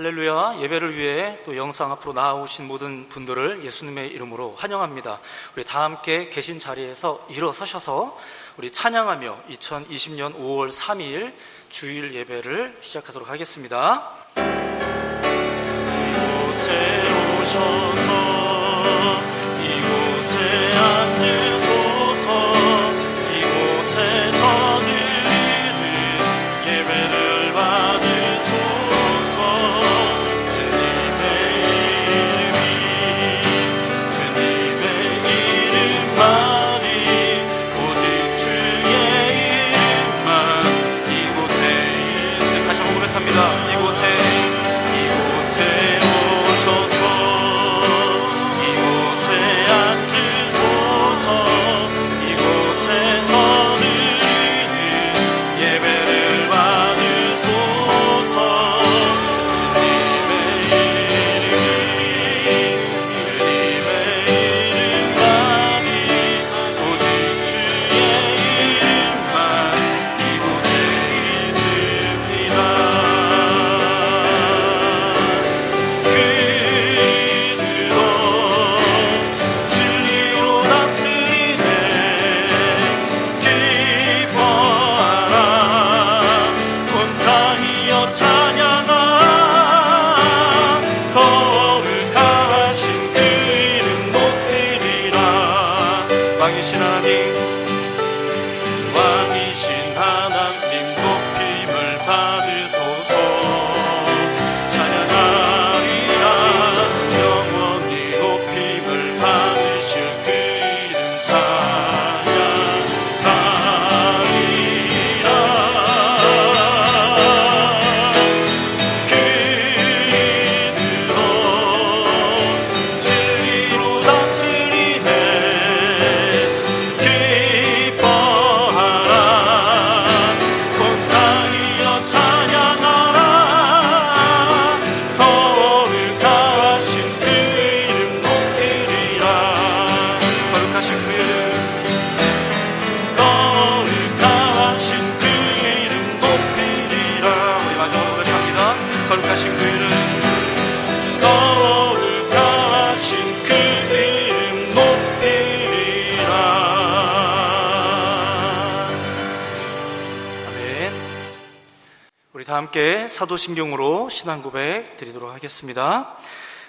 할렐루야. 예배를 위해 또 영상 앞으로 나오신 모든 분들을 예수님의 이름으로 환영합니다. 우리 다 함께 계신 자리에서 일어서셔서 우리 찬양하며 2020년 5월 3일 주일 예배를 시작하도록 하겠습니다. 이곳에 오셔서 이곳에 앉으소서. 이곳에서 드리는 예배를 받으소서. 주님의 이름만이 오직 주의 이름만 이곳에 있으. 다시 한번 고백합니다. 이곳에 오셔서 이곳에 앉으소서. 이곳에서 드리는 예배를 받으소서. 주님의 이름만이 오직 주의 이름만 이곳에 있습니다. 그리스도 진리로 다스리네. 기뻐하라 온 땅이여 찬양하라. 거룩하신 그 이름 높이리라. 왕이신 하나님 높임을 받으소서. 찬양하리라. 영원히 높임을 받으실 그 이름 찬양하리라. 그리스도 진리로 다스리네. 기뻐하라 온 땅이여 찬양하라. 거룩하신 그 이름 높이리라. 거룩하신 그 이름 높이리라. 우리 마지막으로 고백합니다. 거룩하신 그 이름 높이리라. 아멘. 우리 다 함께 사도신경으로 신앙 고백 드리도록 하겠습니다.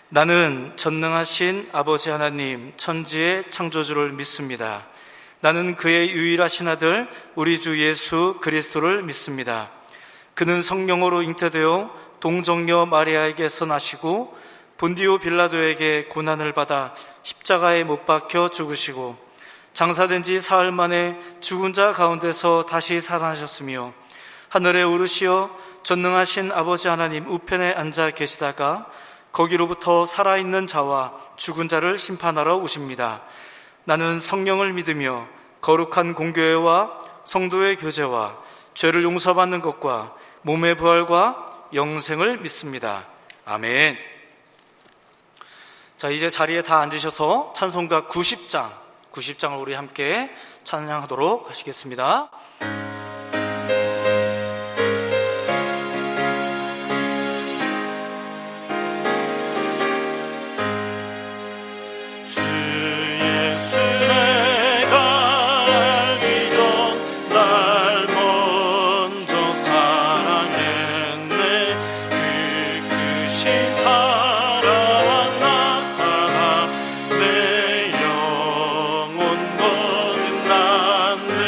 나는 전능하신 아버지 하나님 천지의 창조주를 믿습니다. 나는 그의 유일하신 아들 우리 주 예수 그리스도를 믿습니다. 그는 성령으로 잉태되어 동정녀 마리아에게서 나시고 본디오 빌라도에게 고난을 받아 십자가에 못 박혀 죽으시고 장사된 지 사흘 만에 죽은 자 가운데서 다시 살아나셨으며 하늘에 오르시어 전능하신 아버지 하나님 우편에 앉아 계시다가 거기로부터 살아있는 자와 죽은 자를 심판하러 오십니다. 나는 성령을 믿으며 거룩한 공교회와 성도의 교제와 죄를 용서받는 것과 몸의 부활과 영생을 믿습니다. 아멘. 자, 이제 자리에 다 앉으셔서 찬송가 90장을 우리 함께 찬양하도록 하시겠습니다. 주 예수 내가 알기 전 날 먼저 사랑했네. 그 크신 사랑 나타나 내 영혼 거듭났네.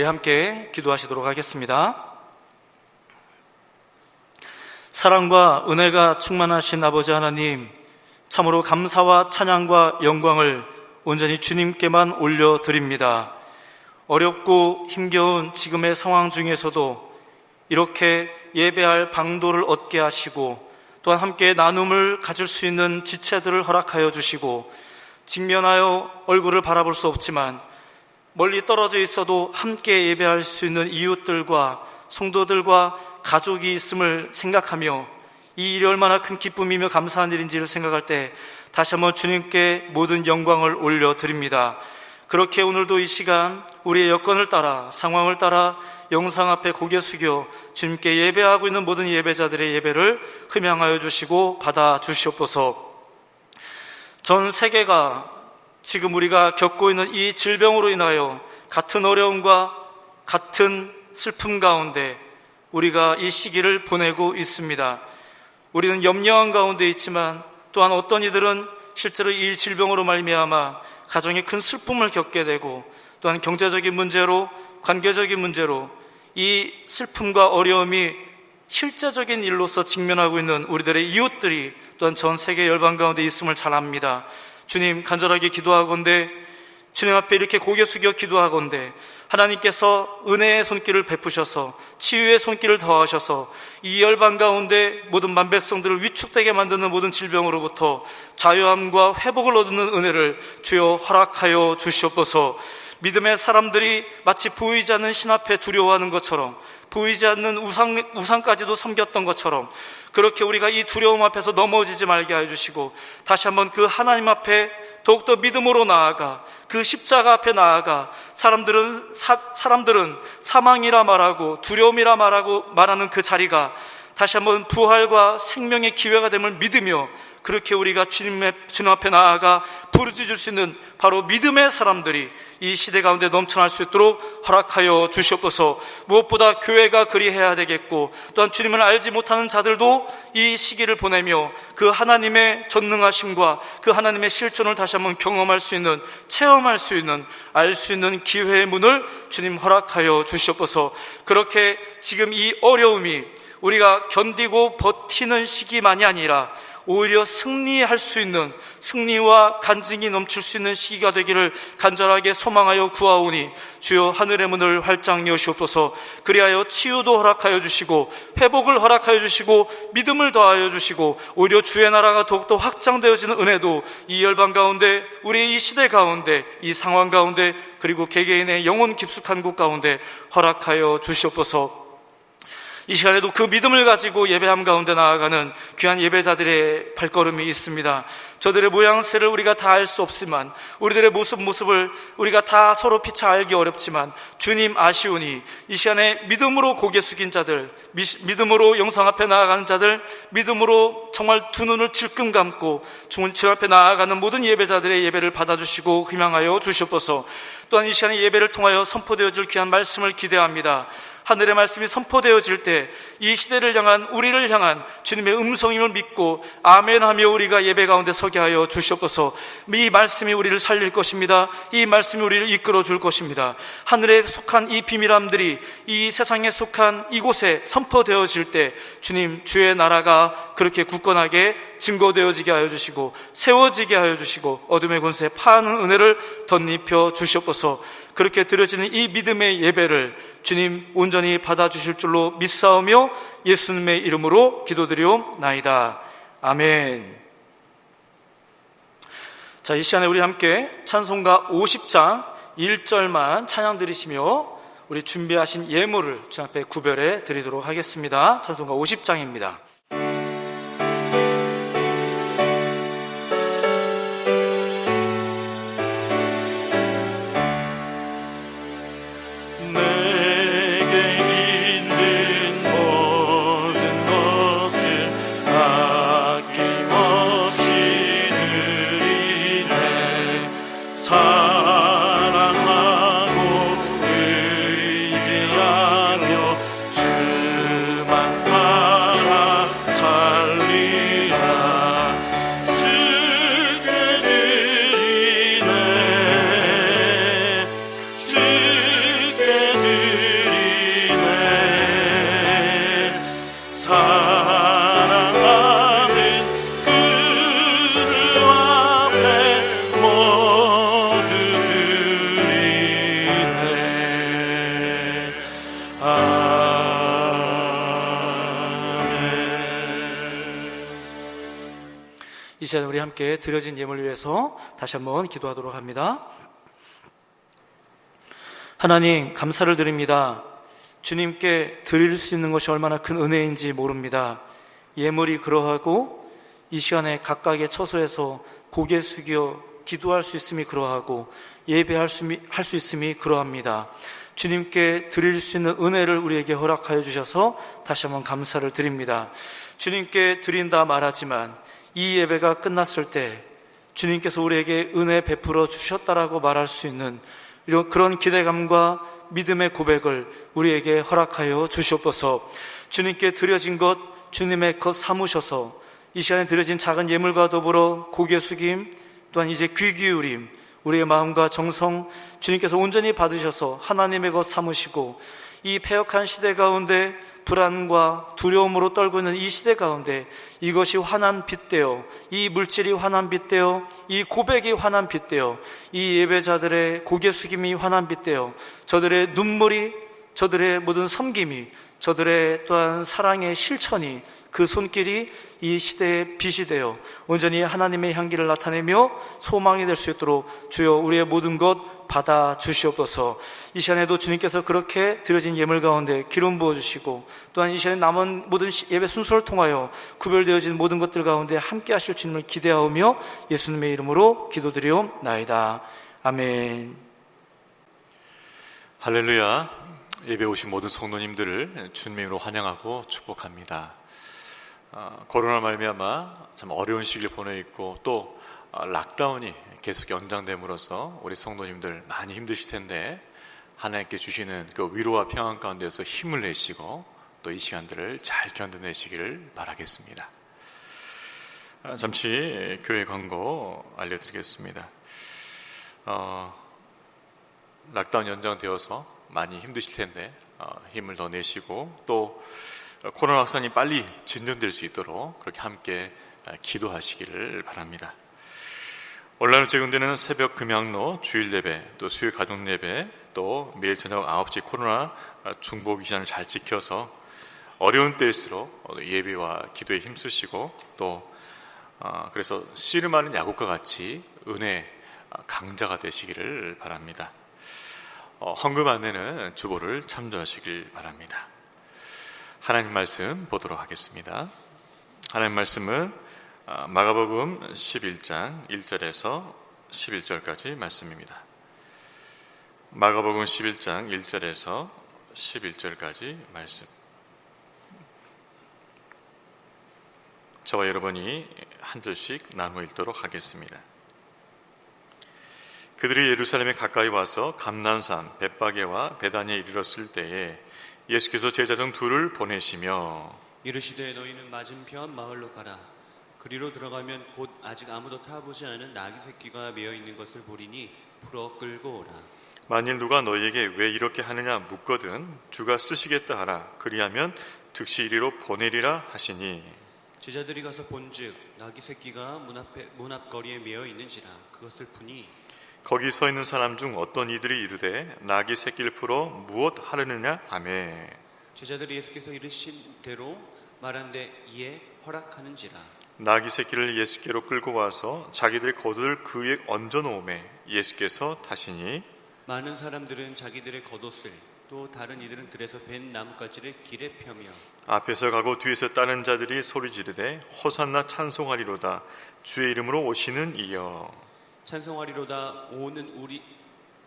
우리 함께 기도하시도록 하겠습니다. 사랑과 은혜가 충만하신 아버지 하나님, 참으로 감사와 찬양과 영광을 온전히 주님께만 올려드립니다. 어렵고 힘겨운 지금의 상황 중에서도 이렇게 예배할 방도를 얻게 하시고, 또한 함께 나눔을 가질 수 있는 지체들을 허락하여 주시고, 직면하여 얼굴을 바라볼 수 없지만 멀리 떨어져 있어도 함께 예배할 수 있는 이웃들과 성도들과 가족이 있음을 생각하며 이 일이 얼마나 큰 기쁨이며 감사한 일인지를 생각할 때 다시 한번 주님께 모든 영광을 올려드립니다. 그렇게 오늘도 이 시간 우리의 여건을 따라, 상황을 따라 영상 앞에 고개 숙여 주님께 예배하고 있는 모든 예배자들의 예배를 흠양하여 주시고 받아 주시옵소서. 전 세계가 지금 우리가 겪고 있는 이 질병으로 인하여 같은 어려움과 같은 슬픔 가운데 우리가 이 시기를 보내고 있습니다. 우리는 염려한 가운데 있지만 또한 어떤 이들은 실제로 이 질병으로 말미암아 가정에 큰 슬픔을 겪게 되고, 또한 경제적인 문제로, 관계적인 문제로 이 슬픔과 어려움이 실제적인 일로서 직면하고 있는 우리들의 이웃들이 또한 전 세계 열방 가운데 있음을 잘 압니다. 주님, 간절하게 기도하건대, 주님 앞에 이렇게 고개 숙여 기도하건대 하나님께서 은혜의 손길을 베푸셔서 치유의 손길을 더하셔서 이 열방 가운데 모든 만백성들을 위축되게 만드는 모든 질병으로부터 자유함과 회복을 얻는 은혜를 주여 허락하여 주시옵소서. 믿음의 사람들이 마치 보이지 않는 신 앞에 두려워하는 것처럼, 보이지 않는 우상까지도 섬겼던 것처럼, 그렇게 우리가 이 두려움 앞에서 넘어지지 말게 하여 주시고, 다시 한번 그 하나님 앞에 더욱더 믿음으로 나아가 그 십자가 앞에 나아가 사람들은 사망이라 말하고 두려움이라 말하는 그 자리가 다시 한번 부활과 생명의 기회가 됨을 믿으며, 그렇게 우리가 주님 앞에 나아가 부르짖을 수 있는 바로 믿음의 사람들이 이 시대 가운데 넘쳐날 수 있도록 허락하여 주시옵소서. 무엇보다 교회가 그리해야 되겠고, 또한 주님을 알지 못하는 자들도 이 시기를 보내며 그 하나님의 전능하심과 그 하나님의 실존을 다시 한번 경험할 수 있는, 체험할 수 있는, 알 수 있는 기회의 문을 주님 허락하여 주시옵소서. 그렇게 지금 이 어려움이 우리가 견디고 버티는 시기만이 아니라 오히려 승리할 수 있는, 승리와 간증이 넘칠 수 있는 시기가 되기를 간절하게 소망하여 구하오니 주여 하늘의 문을 활짝 여시옵소서. 그리하여 치유도 허락하여 주시고 회복을 허락하여 주시고 믿음을 더하여 주시고, 오히려 주의 나라가 더욱더 확장되어지는 은혜도 이 열방 가운데, 우리의 이 시대 가운데, 이 상황 가운데, 그리고 개개인의 영혼 깊숙한 곳 가운데 허락하여 주시옵소서. 이 시간에도 그 믿음을 가지고 예배함 가운데 나아가는 귀한 예배자들의 발걸음이 있습니다. 저들의 모양새를 우리가 다 알 수 없지만, 우리들의 모습을 우리가 다 서로 피차 알기 어렵지만 주님 아시오니 이 시간에 믿음으로 고개 숙인 자들, 믿음으로 영상 앞에 나아가는 자들, 믿음으로 정말 두 눈을 질끈 감고 주님 앞에 나아가는 모든 예배자들의 예배를 받아주시고 희망하여 주시옵소서. 또한 이 시간에 예배를 통하여 선포되어질 귀한 말씀을 기대합니다. 하늘의 말씀이 선포되어질 때 이 시대를 향한, 우리를 향한 주님의 음성임을 믿고 아멘하며 우리가 예배 가운데 서게 하여 주시옵소서. 이 말씀이 우리를 살릴 것입니다. 이 말씀이 우리를 이끌어 줄 것입니다. 하늘에 속한 이 비밀함들이 이 세상에 속한 이곳에 선포되어질 때 주님, 주의 나라가 그렇게 굳건하게 증거되어지게 하여 주시고 세워지게 하여 주시고 어둠의 권세 파하는 은혜를 덧입혀 주시옵소서. 그렇게 드려지는 이 믿음의 예배를 주님 온전히 받아주실 줄로 믿사오며 예수님의 이름으로 기도드리옵나이다. 아멘. 자, 이 시간에 우리 함께 찬송가 50장 1절만 찬양 드리시며 우리 준비하신 예물을 주 앞에 구별해 드리도록 하겠습니다. 찬송가 50장입니다. 주만 바라 이 시간 우리 함께 드려진 예물을 위해서 다시 한번 기도하도록 합니다. 하나님, 감사를 드립니다. 주님께 드릴 수 있는 것이 얼마나 큰 은혜인지 모릅니다. 예물이 그러하고 이 시간에 각각의 처소에서 고개 숙여 기도할 수 있음이 그러하고 예배할 수 있음이 그러합니다. 주님께 드릴 수 있는 은혜를 우리에게 허락하여 주셔서 다시 한번 감사를 드립니다. 주님께 드린다 말하지만 이 예배가 끝났을 때 주님께서 우리에게 은혜 베풀어 주셨다라고 말할 수 있는 이런 그런 기대감과 믿음의 고백을 우리에게 허락하여 주시옵소서. 주님께 드려진 것 주님의 것 삼으셔서 이 시간에 드려진 작은 예물과 더불어 고개 숙임, 또한 이제 귀 기울임, 우리의 마음과 정성 주님께서 온전히 받으셔서 하나님의 것 삼으시고 이 패역한 시대 가운데 불안과 두려움으로 떨고 있는 이 시대 가운데 이것이 환한 빛되어, 이 물질이 환한 빛되어, 이 고백이 환한 빛되어, 이 예배자들의 고개 숙임이 환한 빛되어, 저들의 눈물이, 저들의 모든 섬김이, 저들의 또한 사랑의 실천이, 그 손길이 이 시대의 빛이 되어 온전히 하나님의 향기를 나타내며 소망이 될 수 있도록 주여 우리의 모든 것 받아 주시옵소서. 이 시간에도 주님께서 그렇게 드려진 예물 가운데 기름 부어주시고 또한 이 시간에 남은 모든 예배 순서를 통하여 구별되어진 모든 것들 가운데 함께 하실 주님을 기대하오며 예수님의 이름으로 기도드리옵나이다. 아멘. 할렐루야. 예배 오신 모든 성도님들을 주님의 이름으로 환영하고 축복합니다. 코로나 말미암아 참 어려운 시기를 보내 있고 또 락다운이 계속 연장됨으로써 우리 성도님들 많이 힘드실 텐데 하나님께 주시는 그 위로와 평안 가운데서 힘을 내시고 또 이 시간들을 잘 견뎌내시기를 바라겠습니다. 잠시 교회 광고 알려드리겠습니다. 락다운 연장되어서 많이 힘드실 텐데 힘을 더 내시고 또 코로나 확산이 빨리 진정될 수 있도록 그렇게 함께 기도하시기를 바랍니다. 온라인으로 제공되는 새벽 금양로 주일 예배, 또 수요 가족 예배, 또 매일 저녁 9시 코로나 중보기 시간을 잘 지켜서 어려운 때일수록 예배와 기도에 힘쓰시고 또 그래서 씨름하는 야곱과 같이 은혜 강자가 되시기를 바랍니다. 헌금 안내는 주보를 참조하시길 바랍니다. 하나님 말씀 보도록 하겠습니다. 하나님 말씀은 마가복음 11장 1절에서 11절까지 말씀입니다. 마가복음 11장 1절에서 11절까지 말씀. 저와 여러분이 한 절씩 나누어 읽도록 하겠습니다. 그들이 예루살렘에 가까이 와서 감난산 벳바게와 베다니에 이르렀을 때에 예수께서 제자 중 둘을 보내시며 이르시되 너희는 맞은편 마을로 가라. 그리로 들어가면 곧 아직 아무도 타보지 않은 나귀 새끼가 메어 있는 것을 보리니 풀어 끌고 오라. 만일 누가 너희에게 왜 이렇게 하느냐 묻거든 주가 쓰시겠다 하라. 그리하면 즉시 이리로 보내리라 하시니 제자들이 가서 본즉 나귀 새끼가 문 앞 거리에 메어 있는지라. 그것을 푸니 거기 서 있는 사람 중 어떤 이들이 이르되 나귀 새끼를 풀어 무엇 하려느냐 하매 제자들이 예수께서 이르신 대로 말한데 이에 허락하는지라. 나귀 새끼를 예수께로 끌고 와서 자기들의 겉을 그 위에 얹어 놓으매 예수께서 타시니 많은 사람들은 자기들의 겉옷을 또 다른 이들은 들에서 벤 나뭇가지를 길에 펴며 앞에서 가고 뒤에서 따르는 자들이 소리 지르되 호산나 찬송하리로다 주의 이름으로 오시는 이여. 찬송하리로다 오는 우리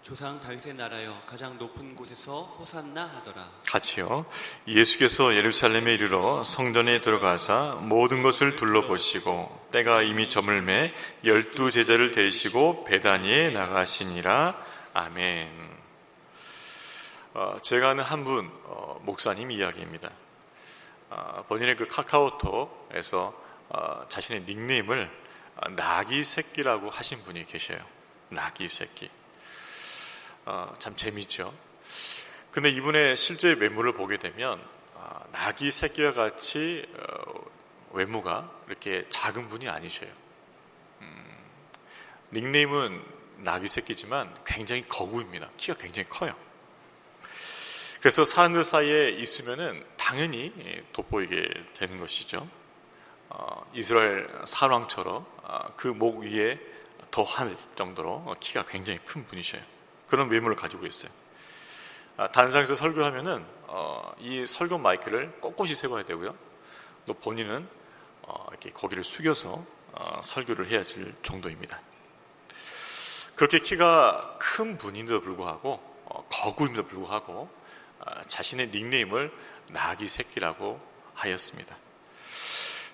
조상 다윗의 나라여 가장 높은 곳에서 호산나 하더라. 같이요. 예수께서 예루살렘에 이르러 성전에 들어가사 모든 것을 둘러보시고 때가 이미 저물매 12 제자를 데리시고 베다니에 나가시니라. 아멘. 제가 아는 한 분 목사님 이야기입니다. 본인의 그 카카오톡에서 자신의 닉네임을 나귀 새끼라고 하신 분이 계셔요. 나귀 새끼. 참 재밌죠. 근데 이분의 실제 외모를 보게 되면 나귀 새끼와 같이 외모가 이렇게 작은 분이 아니셔요. 닉네임은 나귀 새끼지만 굉장히 거구입니다. 키가 굉장히 커요. 그래서 사람들 사이에 있으면은 당연히 돋보이게 되는 것이죠. 이스라엘 사왕처럼 그 목 위에 더할 정도로 키가 굉장히 큰 분이셔요. 그런 외모를 가지고 있어요. 단상에서 설교하면은 이 설교 마이크를 꼿꼿이 세워야 되고요. 또 본인은 이렇게 고개를 숙여서 설교를 해야 될 정도입니다. 그렇게 키가 큰 분인데도 불구하고 거구임에도 불구하고 자신의 닉네임을 나귀 새끼라고 하였습니다.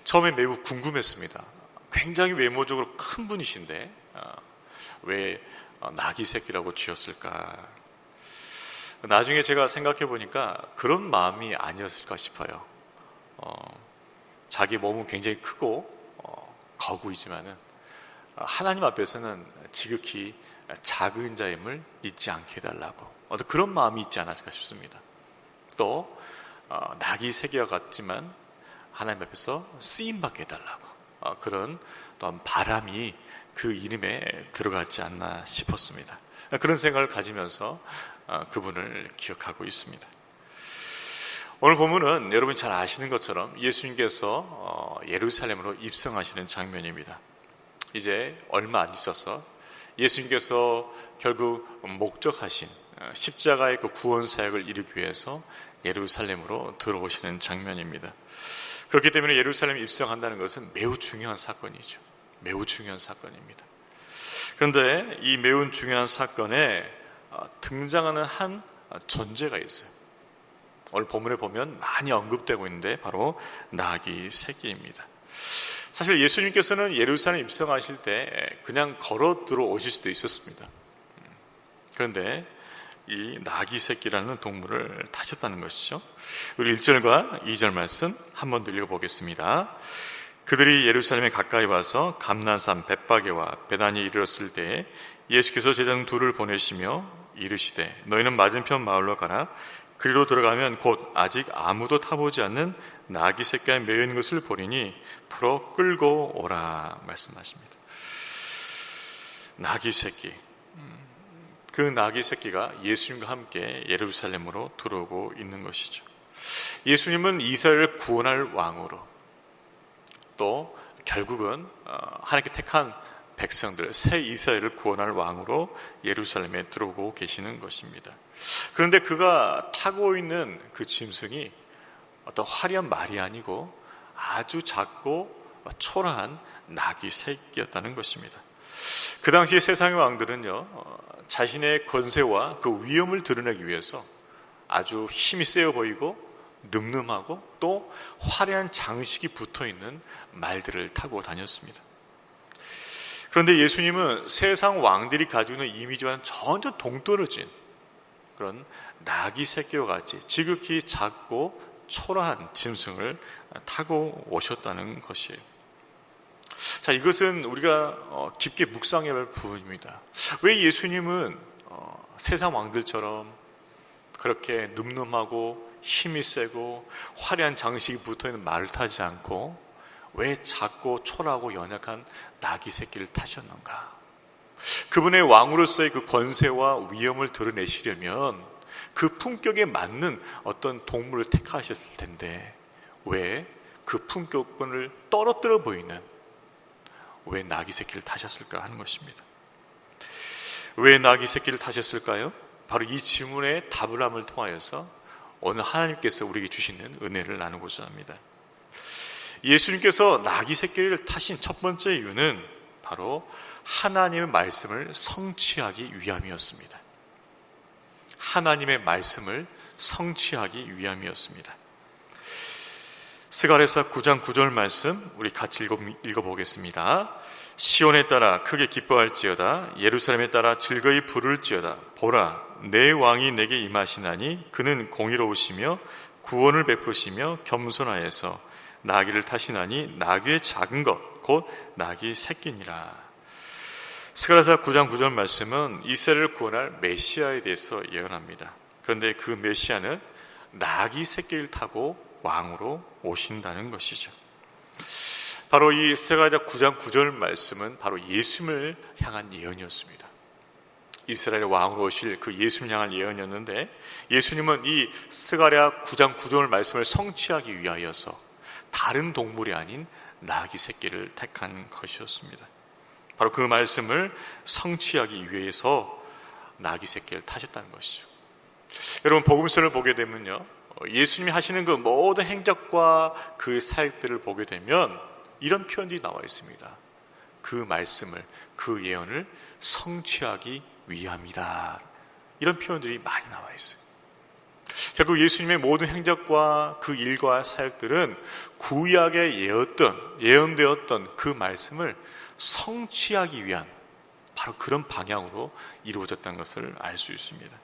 처음에 매우 궁금했습니다. 굉장히 외모적으로 큰 분이신데 왜 나귀 새끼라고 지었을까? 나중에 제가 생각해 보니까 그런 마음이 아니었을까 싶어요. 자기 몸은 굉장히 크고 거구이지만은 하나님 앞에서는 지극히 작은 자임을 잊지 않게 해달라고 어떤 그런 마음이 있지 않았을까 싶습니다. 또 나귀 새끼와 같지만 하나님 앞에서 쓰임받게 해달라고 그런 또한 바람이 그 이름에 들어갔지 않나 싶었습니다. 그런 생각을 가지면서 그분을 기억하고 있습니다. 오늘 본문은 여러분이 잘 아시는 것처럼 예수님께서 예루살렘으로 입성하시는 장면입니다. 이제 얼마 안 있어서 예수님께서 결국 목적하신 십자가의 그 구원 사역을 이루기 위해서 예루살렘으로 들어오시는 장면입니다. 그렇기 때문에 예루살렘에 입성한다는 것은 매우 중요한 사건이죠. 매우 중요한 사건입니다. 그런데 이 매우 중요한 사건에 등장하는 한 존재가 있어요. 오늘 본문에 보면 많이 언급되고 있는데 바로 나귀 새끼입니다. 사실 예수님께서는 예루살렘 입성하실 때 그냥 걸어 들어오실 수도 있었습니다. 그런데 이 나귀 새끼라는 동물을 타셨다는 것이죠. 우리 1절과 2절 말씀 한 번 더 읽어보겠습니다. 그들이 예루살렘에 가까이 와서 감난산 벳바게와 베다니에 이르렀을 때에 예수께서 제자들 둘을 보내시며 이르시되 너희는 맞은편 마을로 가라. 그리로 들어가면 곧 아직 아무도 타보지 않는 나귀 새끼가 매여 있는 것을 보리니 풀어 끌고 오라 말씀하십니다. 나귀 새끼, 그 나귀 새끼가 예수님과 함께 예루살렘으로 들어오고 있는 것이죠. 예수님은 이스라엘을 구원할 왕으로 또 결국은 하나님께 택한 백성들, 새 이스라엘을 구원할 왕으로 예루살렘에 들어오고 계시는 것입니다. 그런데 그가 타고 있는 그 짐승이 어떤 화려한 말이 아니고 아주 작고 초라한 나귀 새끼였다는 것입니다. 그 당시 세상의 왕들은요, 자신의 권세와 그 위엄을 드러내기 위해서 아주 힘이 세어 보이고 늠름하고 또 화려한 장식이 붙어있는 말들을 타고 다녔습니다. 그런데 예수님은 세상 왕들이 가지고 있는 이미지와는 전혀 동떨어진 그런 나귀 새끼와 같이 지극히 작고 초라한 짐승을 타고 오셨다는 것이에요. 자, 이것은 우리가 깊게 묵상해야 할 부분입니다. 왜 예수님은 세상 왕들처럼 그렇게 늠름하고 힘이 세고 화려한 장식이 붙어있는 말을 타지 않고 왜 작고 초라하고 연약한 나귀 새끼를 타셨는가? 그분의 왕으로서의 그 권세와 위엄을 드러내시려면 그 품격에 맞는 어떤 동물을 택하셨을 텐데 왜 그 품격을 떨어뜨려 보이는 왜 나귀 새끼를 타셨을까 하는 것입니다. 왜 나귀 새끼를 타셨을까요? 바로 이 질문의 답을 함을 통하여서 오늘 하나님께서 우리에게 주시는 은혜를 나누고자 합니다. 예수님께서 나귀 새끼를 타신 첫 번째 이유는 바로 하나님의 말씀을 성취하기 위함이었습니다. 하나님의 말씀을 성취하기 위함이었습니다. 스가랴서 9장 9절 말씀 우리 같이 읽어보겠습니다. 시온에 따라 크게 기뻐할지어다 예루살렘에 따라 즐거이 부를지어다 보라 내 왕이 내게 임하시나니 그는 공의로우시며 구원을 베푸시며 겸손하여서 나귀를 타시나니 나귀의 작은 것 곧 나귀 새끼니라. 스가랴서 9장 9절 말씀은 이스라엘을 구원할 메시아에 대해서 예언합니다. 그런데 그 메시아는 나귀 새끼를 타고 왕으로 오신다는 것이죠. 바로 이 스가랴서 9장 9절 말씀은 바로 예수님을 향한 예언이었습니다. 이스라엘의 왕으로 오실 그 예수님을 향한 예언이었는데 예수님은 이 스가랴 9장 9절 말씀을 성취하기 위하여서 다른 동물이 아닌 나귀 새끼를 택한 것이었습니다. 바로 그 말씀을 성취하기 위해서 나귀 새끼를 타셨다는 것이죠. 여러분, 복음서를 보게 되면요, 예수님이 하시는 그 모든 행적과 그 사역들을 보게 되면 이런 표현들이 나와 있습니다. 그 말씀을, 그 예언을 성취하기 위함이다. 이런 표현들이 많이 나와 있어요. 결국 예수님의 모든 행적과 그 일과 사역들은 구약에 예언되었던 그 말씀을 성취하기 위한 바로 그런 방향으로 이루어졌다는 것을 알 수 있습니다.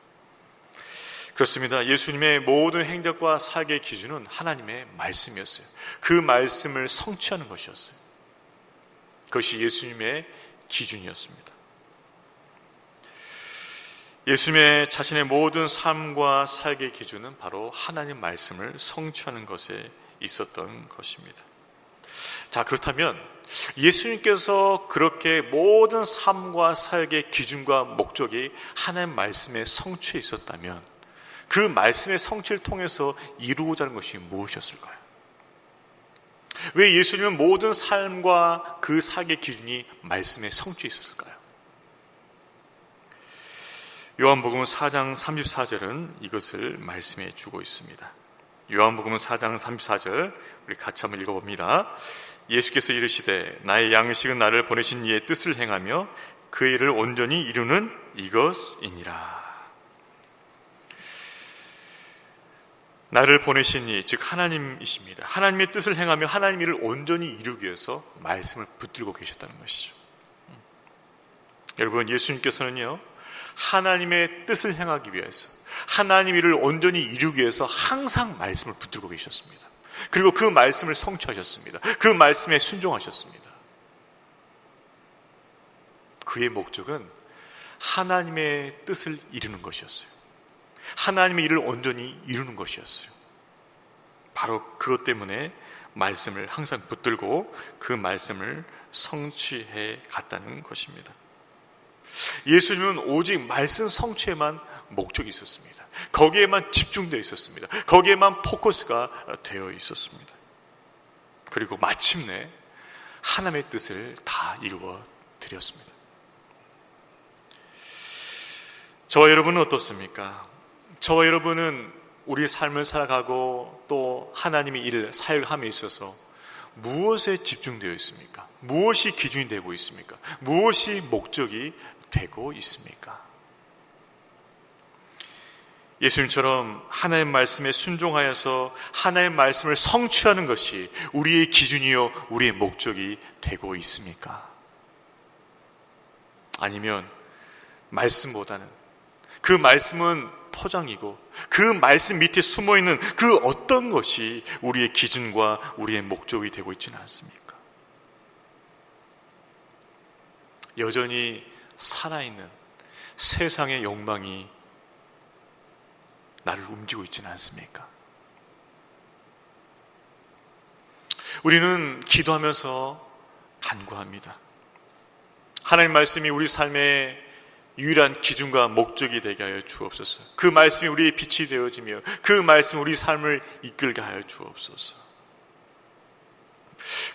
그렇습니다. 예수님의 모든 행적과 사역의 기준은 하나님의 말씀이었어요. 그 말씀을 성취하는 것이었어요. 그것이 예수님의 기준이었습니다. 예수님의 자신의 모든 삶과 사역의 기준은 바로 하나님 말씀을 성취하는 것에 있었던 것입니다. 자, 그렇다면 예수님께서 그렇게 모든 삶과 사역의 기준과 목적이 하나님 말씀의 성취에 있었다면 그 말씀의 성취를 통해서 이루고자 하는 것이 무엇이었을까요? 왜 예수님은 모든 삶과 그 사역의 기준이 말씀의 성취에 있었을까요? 요한복음 4장 34절은 이것을 말씀해 주고 있습니다. 요한복음 4장 34절 우리 같이 한번 읽어봅니다. 예수께서 이르시되 나의 양식은 나를 보내신 이의 뜻을 행하며 그 일을 온전히 이루는 이것이니라. 나를 보내신 이, 즉 하나님이십니다. 하나님의 뜻을 행하며 하나님 일을 온전히 이루기 위해서 말씀을 붙들고 계셨다는 것이죠. 여러분, 예수님께서는요, 하나님의 뜻을 행하기 위해서, 하나님 일을 온전히 이루기 위해서 항상 말씀을 붙들고 계셨습니다. 그리고 그 말씀을 성취하셨습니다. 그 말씀에 순종하셨습니다. 그의 목적은 하나님의 뜻을 이루는 것이었어요. 하나님의 일을 온전히 이루는 것이었어요. 바로 그것 때문에 말씀을 항상 붙들고 그 말씀을 성취해 갔다는 것입니다. 예수님은 오직 말씀 성취에만 목적이 있었습니다. 거기에만 집중되어 있었습니다. 거기에만 포커스가 되어 있었습니다. 그리고 마침내 하나님의 뜻을 다 이루어 드렸습니다. 저와 여러분은 어떻습니까? 저와 여러분은 우리 삶을 살아가고 또 하나님의 일을 사역함에 있어서 무엇에 집중되어 있습니까? 무엇이 기준이 되고 있습니까? 무엇이 목적이 되고 있습니까? 예수님처럼 하나님의 말씀에 순종하여서 하나님의 말씀을 성취하는 것이 우리의 기준이요 우리의 목적이 되고 있습니까? 아니면 말씀보다는 그 말씀은 포장이고 그 말씀 밑에 숨어있는 그 어떤 것이 우리의 기준과 우리의 목적이 되고 있지는 않습니까? 여전히 살아있는 세상의 욕망이 나를 움직이고 있지는 않습니까? 우리는 기도하면서 간구합니다. 하나님 말씀이 우리 삶의 유일한 기준과 목적이 되게 하여 주옵소서. 그 말씀이 우리의 빛이 되어지며 그 말씀이 우리 삶을 이끌게 하여 주옵소서.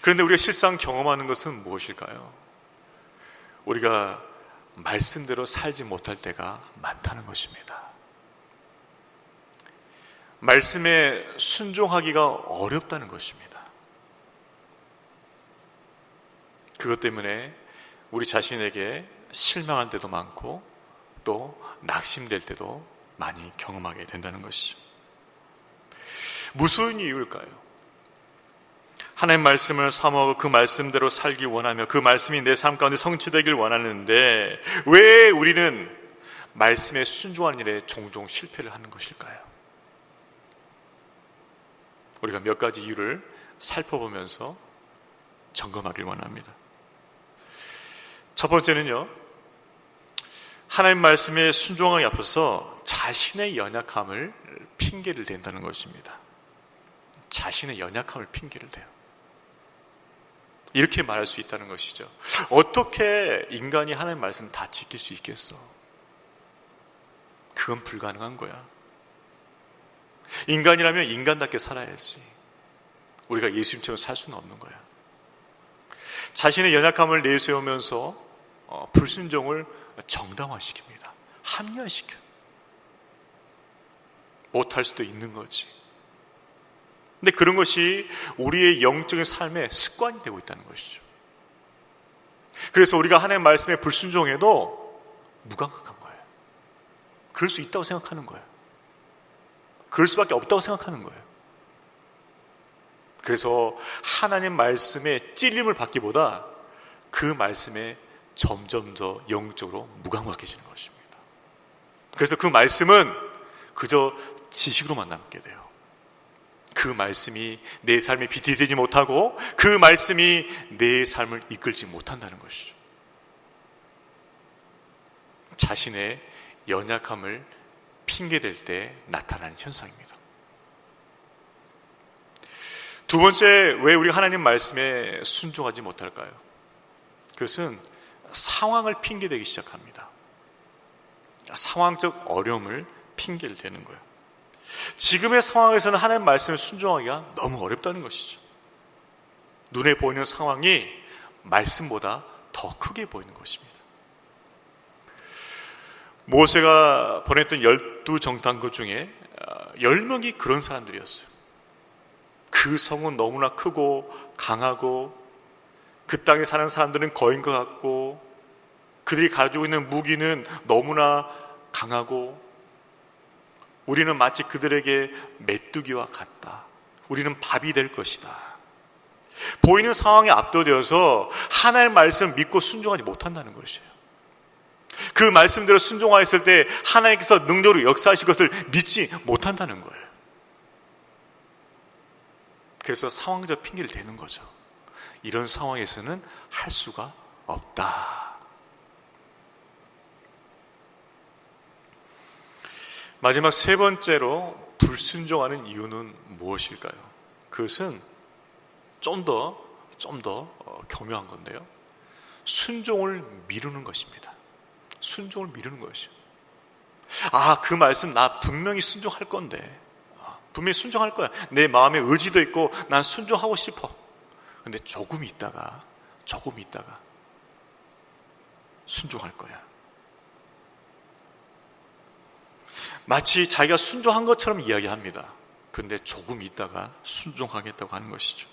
그런데 우리가 실상 경험하는 것은 무엇일까요? 우리가 말씀대로 살지 못할 때가 많다는 것입니다. 말씀에 순종하기가 어렵다는 것입니다. 그것 때문에 우리 자신에게 실망할 때도 많고 또 낙심될 때도 많이 경험하게 된다는 것이죠. 무슨 이유일까요? 하나님 말씀을 사모하고 그 말씀대로 살기 원하며 그 말씀이 내 삶 가운데 성취되길 원하는데 왜 우리는 말씀에 순종하는 일에 종종 실패를 하는 것일까요? 우리가 몇 가지 이유를 살펴보면서 점검하길 원합니다. 첫 번째는요, 하나님 말씀에 순종하기 앞서서 자신의 연약함을 핑계를 댄다는 것입니다. 자신의 연약함을 핑계를 대요. 이렇게 말할 수 있다는 것이죠. 어떻게 인간이 하나님 말씀을 다 지킬 수 있겠어? 그건 불가능한 거야. 인간이라면 인간답게 살아야지. 우리가 예수님처럼 살 수는 없는 거야. 자신의 연약함을 내세우면서 불순종을 정당화시킵니다. 합리화시켜요. 못할 수도 있는 거지. 근데 그런 것이 우리의 영적인 삶의 습관이 되고 있다는 것이죠. 그래서 우리가 하나님의 말씀에 불순종해도 무감각한 거예요. 그럴 수 있다고 생각하는 거예요. 그럴 수밖에 없다고 생각하는 거예요. 그래서 하나님 말씀에 찔림을 받기보다 그 말씀에 점점 더 영적으로 무감각해지는 것입니다. 그래서 그 말씀은 그저 지식으로만 남게 돼요. 그 말씀이 내 삶에 빛이 되지 못하고 그 말씀이 내 삶을 이끌지 못한다는 것이죠. 자신의 연약함을 핑계댈 때 나타나는 현상입니다. 두 번째, 왜 우리가 하나님 말씀에 순종하지 못할까요? 그것은 상황을 핑계대기 시작합니다. 상황적 어려움을 핑계를 대는 거예요. 지금의 상황에서는 하나님 말씀에 순종하기가 너무 어렵다는 것이죠. 눈에 보이는 상황이 말씀보다 더 크게 보이는 것입니다. 모세가 보냈던 12정탐구 중에 10명이 그런 사람들이었어요. 그 성은 너무나 크고 강하고 그 땅에 사는 사람들은 거인과 같고 그들이 가지고 있는 무기는 너무나 강하고 우리는 마치 그들에게 메뚜기와 같다. 우리는 밥이 될 것이다. 보이는 상황에 압도되어서 하나님의 말씀을 믿고 순종하지 못한다는 것이에요. 그 말씀대로 순종하였을 때 하나님께서 능력으로 역사하실 것을 믿지 못한다는 거예요. 그래서 상황적 핑계를 대는 거죠. 이런 상황에서는 할 수가 없다. 마지막 세 번째로 불순종하는 이유는 무엇일까요? 그것은 좀 더 교묘한 건데요. 순종을 미루는 것입니다. 순종을 미루는 것이요. 그 말씀 나 분명히 순종할 건데, 분명히 순종할 거야. 내 마음에 의지도 있고 난 순종하고 싶어. 근데 조금 있다가 순종할 거야. 마치 자기가 순종한 것처럼 이야기합니다. 근데 조금 있다가 순종하겠다고 하는 것이죠.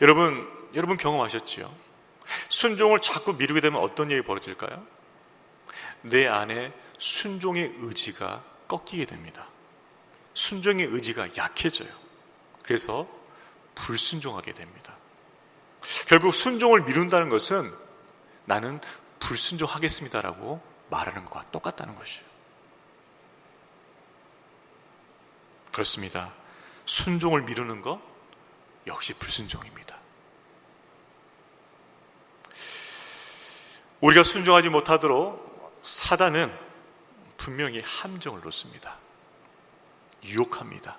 여러분 경험하셨지요? 순종을 자꾸 미루게 되면 어떤 일이 벌어질까요? 내 안에 순종의 의지가 꺾이게 됩니다. 순종의 의지가 약해져요. 그래서 불순종하게 됩니다. 결국 순종을 미룬다는 것은 나는 불순종하겠습니다라고 말하는 것과 똑같다는 것이에요. 그렇습니다. 순종을 미루는 것 역시 불순종입니다. 우리가 순종하지 못하도록 사단은 분명히 함정을 놓습니다. 유혹합니다.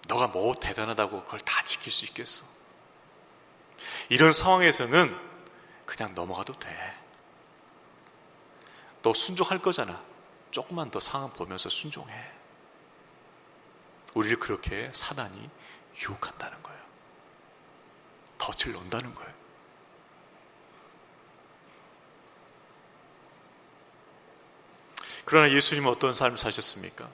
너가 뭐 대단하다고 그걸 다 지킬 수 있겠어? 이런 상황에서는 그냥 넘어가도 돼. 너 순종할 거잖아. 조금만 더 상황 보면서 순종해. 우리를 그렇게 사단이 유혹한다는 거예요. 덫을 놓는다는 거예요. 그러나 예수님은 어떤 삶을 사셨습니까?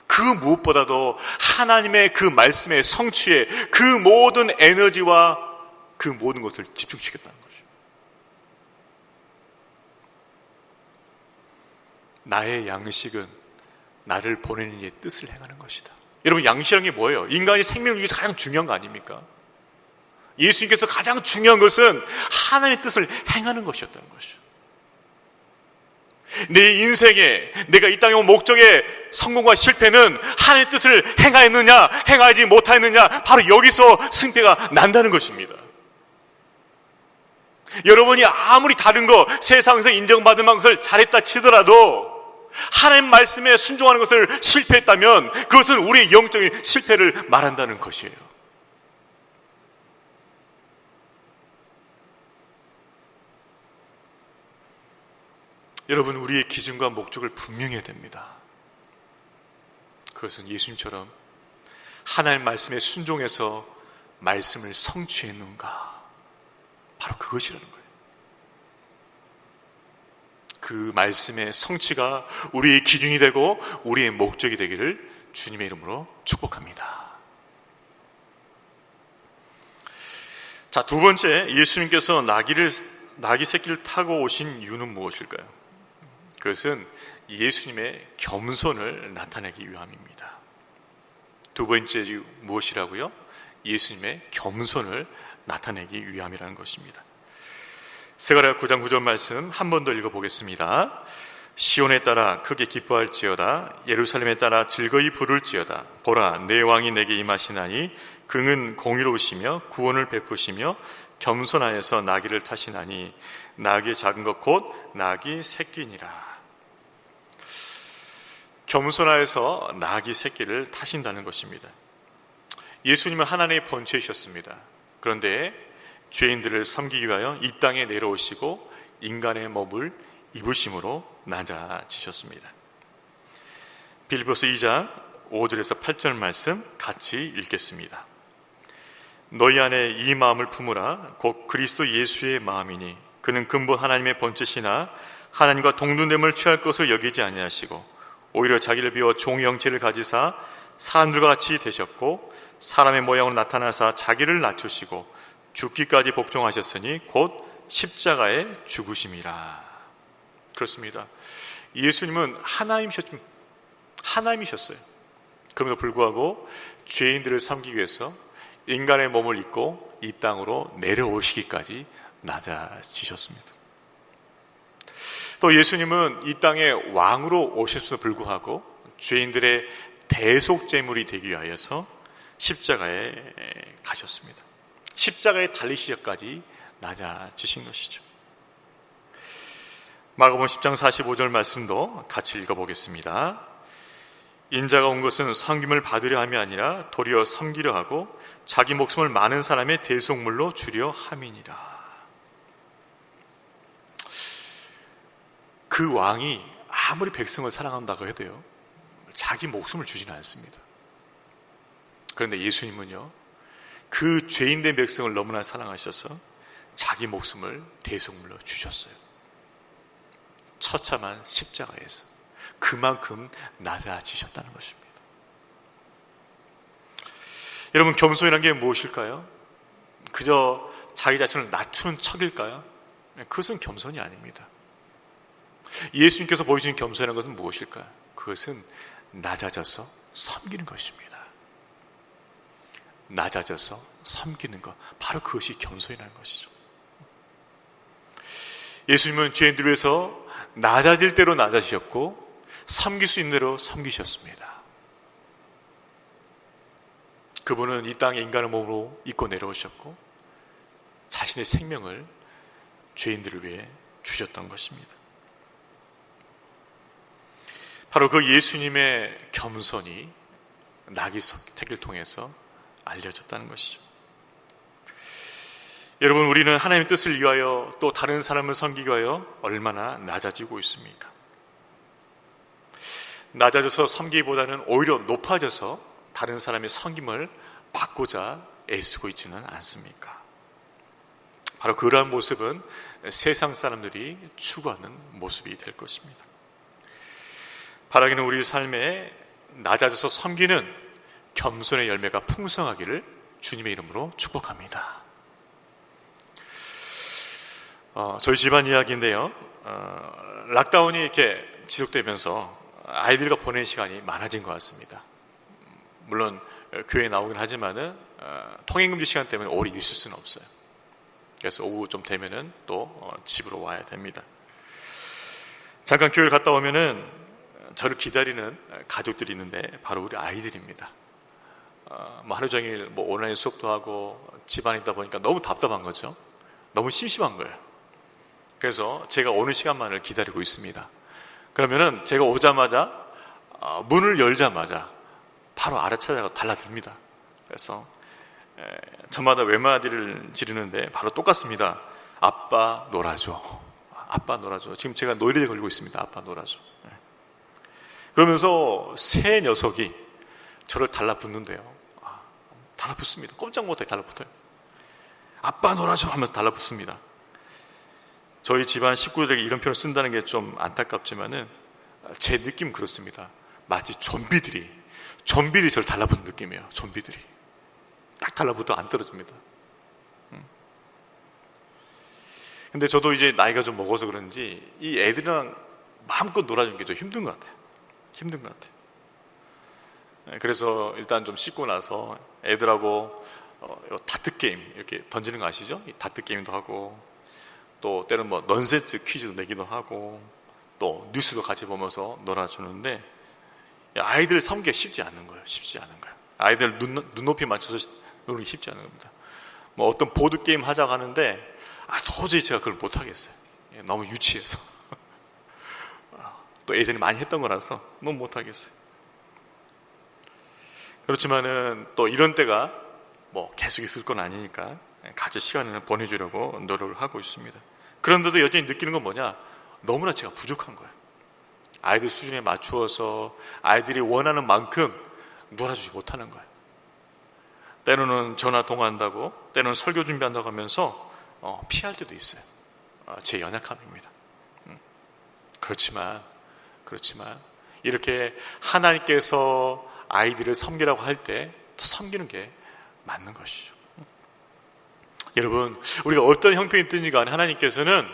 그 무엇보다도 하나님의 그 말씀의 성취에 그 모든 에너지와 그 모든 것을 집중시켰다는 거죠. 나의 양식은 나를 보내는 이의 뜻을 행하는 것이다. 여러분, 양식이란 게 뭐예요? 인간이 생명 중에서 가장 중요한 거 아닙니까? 예수님께서 가장 중요한 것은 하나님의 뜻을 행하는 것이었다는 것이죠. 내 인생에 내가 이 땅에 온 목적의 성공과 실패는 하나님의 뜻을 행하였느냐 행하지 못하였느냐, 바로 여기서 승패가 난다는 것입니다. 여러분이 아무리 다른 거 세상에서 인정받을 만한 것을 잘했다 치더라도 하나님 말씀에 순종하는 것을 실패했다면 그것은 우리의 영적인 실패를 말한다는 것이에요. 여러분, 우리의 기준과 목적을 분명히 해야 됩니다. 그것은 예수님처럼 하나님 말씀에 순종해서 말씀을 성취했는가? 바로 그것이라는 거예요. 그 말씀의 성취가 우리의 기준이 되고 우리의 목적이 되기를 주님의 이름으로 축복합니다. 자, 두 번째, 예수님께서 나귀 새끼를 타고 오신 이유는 무엇일까요? 그것은 예수님의 겸손을 나타내기 위함입니다. 두 번째 이유 무엇이라고요? 예수님의 겸손을 나타내기 위함이라는 것입니다. 스가랴 9장 9절 말씀 한 번 더 읽어보겠습니다. 시온에 따라 크게 기뻐할지어다. 예루살렘에 따라 즐거이 부를지어다. 보라, 내 왕이 내게 임하시나니 그는 공의로우시며 구원을 베푸시며 겸손하여서 나귀를 타시나니 나귀의 작은 것 곧 나귀 새끼니라. 겸손하여서 나귀 새끼를 타신다는 것입니다. 예수님은 하나님의 본체이셨습니다. 그런데 죄인들을 섬기기 위하여 이 땅에 내려오시고 인간의 몸을 입으심으로 낮아지셨습니다. 빌립보서 2장 5절에서 8절 말씀 같이 읽겠습니다. 너희 안에 이 마음을 품으라. 곧 그리스도 예수의 마음이니 그는 근본 하나님의 본체시나 하나님과 동등됨을 취할 것을 여기지 아니하시고 오히려 자기를 비워 종의 형체를 가지사 사람들과 같이 되셨고 사람의 모양으로 나타나사 자기를 낮추시고 죽기까지 복종하셨으니 곧 십자가에 죽으심이라. 그렇습니다. 예수님은 하나님이셨어요. 그럼에도 불구하고 죄인들을 섬기기 위해서 인간의 몸을 입고 이 땅으로 내려오시기까지 낮아지셨습니다. 또 예수님은 이 땅에 왕으로 오셨음에도 불구하고 죄인들의 대속제물이 되기 위하여서 십자가에 가셨습니다. 십자가에 달리시기까지 낮아지신 것이죠. 마가복음 10장 45절 말씀도 같이 읽어보겠습니다. 인자가 온 것은 섬김을 받으려 함이 아니라 도리어 섬기려 하고 자기 목숨을 많은 사람의 대속물로 주려 함이니라. 그 왕이 아무리 백성을 사랑한다고 해도요, 자기 목숨을 주지는 않습니다. 그런데 예수님은요, 그 죄인된 백성을 너무나 사랑하셔서 자기 목숨을 대속물로 주셨어요. 처참한 십자가에서 그만큼 낮아지셨다는 것입니다. 여러분, 겸손이라는 게 무엇일까요? 그저 자기 자신을 낮추는 척일까요? 그것은 겸손이 아닙니다. 예수님께서 보여주신 겸손이라는 것은 무엇일까요? 그것은 낮아져서 섬기는 것입니다. 낮아져서 섬기는 것, 바로 그것이 겸손이라는 것이죠. 예수님은 죄인들 위해서 낮아질 대로 낮아지셨고 섬길 수 있는 대로 섬기셨습니다. 그분은 이 땅에 인간의 몸으로 입고 내려오셨고 자신의 생명을 죄인들을 위해 주셨던 것입니다. 바로 그 예수님의 겸손이 나귀 새끼를 통해서 알려졌다는 것이죠. 여러분, 우리는 하나님의 뜻을 위하여 또 다른 사람을 섬기기 위하여 얼마나 낮아지고 있습니까? 낮아져서 섬기기보다는 오히려 높아져서 다른 사람의 섬김을 받고자 애쓰고 있지는 않습니까? 바로 그러한 모습은 세상 사람들이 추구하는 모습이 될 것입니다. 바라기는 우리 삶에 낮아져서 섬기는 겸손의 열매가 풍성하기를 주님의 이름으로 축복합니다. 저희 집안 이야기인데요. 락다운이 이렇게 지속되면서 아이들과 보내는 시간이 많아진 것 같습니다. 물론 교회에 나오긴 하지만은 통행금지 시간 때문에 오래 있을 수는 없어요. 그래서 오후 좀 되면은 또 집으로 와야 됩니다. 잠깐 교회를 갔다 오면은 저를 기다리는 가족들이 있는데 바로 우리 아이들입니다. 하루 종일 온라인 수업도 하고 집안에 있다 보니까 너무 답답한 거죠. 너무 심심한 거예요. 그래서 제가 오는 시간만을 기다리고 있습니다. 그러면은 제가 오자마자 문을 열자마자 바로 알아차려가 달라듭니다. 그래서 저마다 외마디를 지르는데 바로 똑같습니다. 아빠 놀아줘. 아빠 놀아줘. 지금 제가 노래에 걸리고 있습니다. 아빠 놀아줘. 그러면서 새 녀석이 저를 달라붙는데요. 달라붙습니다. 꼼짝 못하게 달라붙어요. 아빠 놀아줘 하면서 달라붙습니다. 저희 집안 식구들에게 이런 표현을 쓴다는 게 좀 안타깝지만은 제 느낌 그렇습니다. 마치 좀비들이 저를 달라붙는 느낌이에요. 좀비들이 딱 달라붙어 안 떨어집니다. 근데 저도 이제 나이가 좀 먹어서 그런지 이 애들이랑 마음껏 놀아주는 게 좀 힘든 것 같아요. 힘든 것 같아요. 그래서 일단 좀 씻고 나서 애들하고 다트 게임 이렇게 던지는 거 아시죠? 이 다트 게임도 하고 또 때로는 뭐 넌센스 퀴즈도 내기도 하고 또 뉴스도 같이 보면서 놀아주는데 아이들 섬기기가 쉽지 않은 거예요. 쉽지 않은 거예요. 아이들 눈높이 맞춰서 노는 게 쉽지 않은 겁니다. 뭐 어떤 보드 게임 하자고 하는데 도저히 제가 그걸 못 하겠어요. 너무 유치해서. 또 예전에 많이 했던 거라서 너무 못 하겠어요. 그렇지만은 또 이런 때가 뭐 계속 있을 건 아니니까 같이 시간을 보내주려고 노력을 하고 있습니다. 그런데도 여전히 느끼는 건 뭐냐? 너무나 제가 부족한 거예요. 아이들 수준에 맞추어서 아이들이 원하는 만큼 놀아주지 못하는 거예요. 때로는 전화 통화한다고, 때로는 설교 준비한다고 하면서 피할 때도 있어요. 제 연약함입니다. 그렇지만 이렇게 하나님께서 아이들을 섬기라고 할 때 섬기는 게 맞는 것이죠. 여러분, 우리가 어떤 형편이 있든지 간에 하나님께서는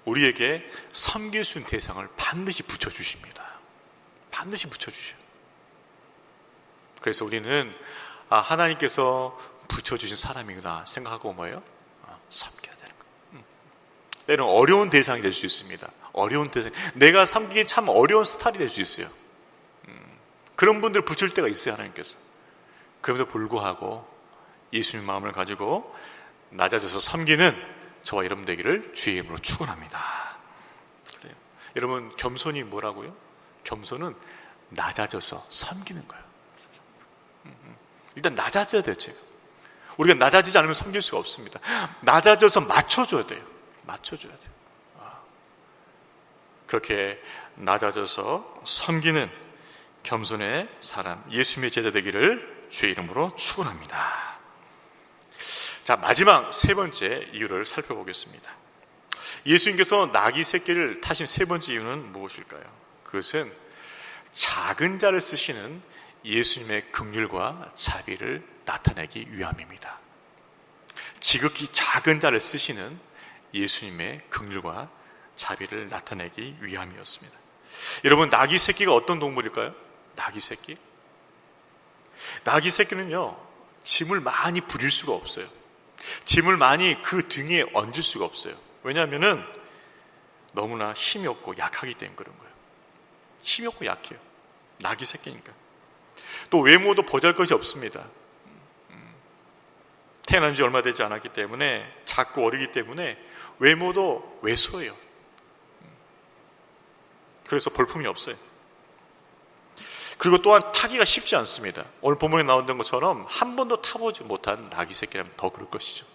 우리에게 섬길 수 있는 대상을 반드시 붙여주십니다. 반드시 붙여주셔요. 그래서 우리는 하나님께서 붙여주신 사람이구나 생각하고 뭐예요? 섬겨야 되는 거예요. 때로는 어려운 대상이 될 수 있습니다. 어려운 대상, 내가 섬기기 참 어려운 스타일이 될 수 있어요. 그런 분들 붙일 때가 있어요. 하나님께서. 그럼에도 불구하고 예수님 마음을 가지고 낮아져서 섬기는 저와 여러분 되기를 주의 이름으로 축원합니다. 그래요. 여러분, 겸손이 뭐라고요? 겸손은 낮아져서 섬기는 거예요. 일단 낮아져야 돼요. 제가. 우리가 낮아지지 않으면 섬길 수가 없습니다. 낮아져서 맞춰줘야 돼요. 맞춰줘야 돼요. 그렇게 낮아져서 섬기는 겸손의 사람, 예수님의 제자 되기를 주의 이름으로 축원합니다. 자, 마지막 세 번째 이유를 살펴보겠습니다. 예수님께서 나귀 새끼를 타신 세 번째 이유는 무엇일까요? 그것은 작은 자를 쓰시는 예수님의 긍휼과 자비를 나타내기 위함입니다. 지극히 작은 자를 쓰시는 예수님의 긍휼과 자비를 나타내기 위함이었습니다. 여러분, 나귀 새끼가 어떤 동물일까요? 나귀 새끼? 나귀 새끼는요, 짐을 많이 부릴 수가 없어요. 짐을 많이 그 등에 얹을 수가 없어요. 왜냐하면은 너무나 힘이 없고 약하기 때문에 그런 거예요. 힘이 없고 약해요. 나귀 새끼니까. 또 외모도 보잘것이 없습니다. 태어난 지 얼마 되지 않았기 때문에, 작고 어리기 때문에 외모도 왜소해요. 그래서 볼품이 없어요. 그리고 또한 타기가 쉽지 않습니다. 오늘 본문에 나온 것처럼 한 번도 타보지 못한 나귀 새끼라면 더 그럴 것이죠.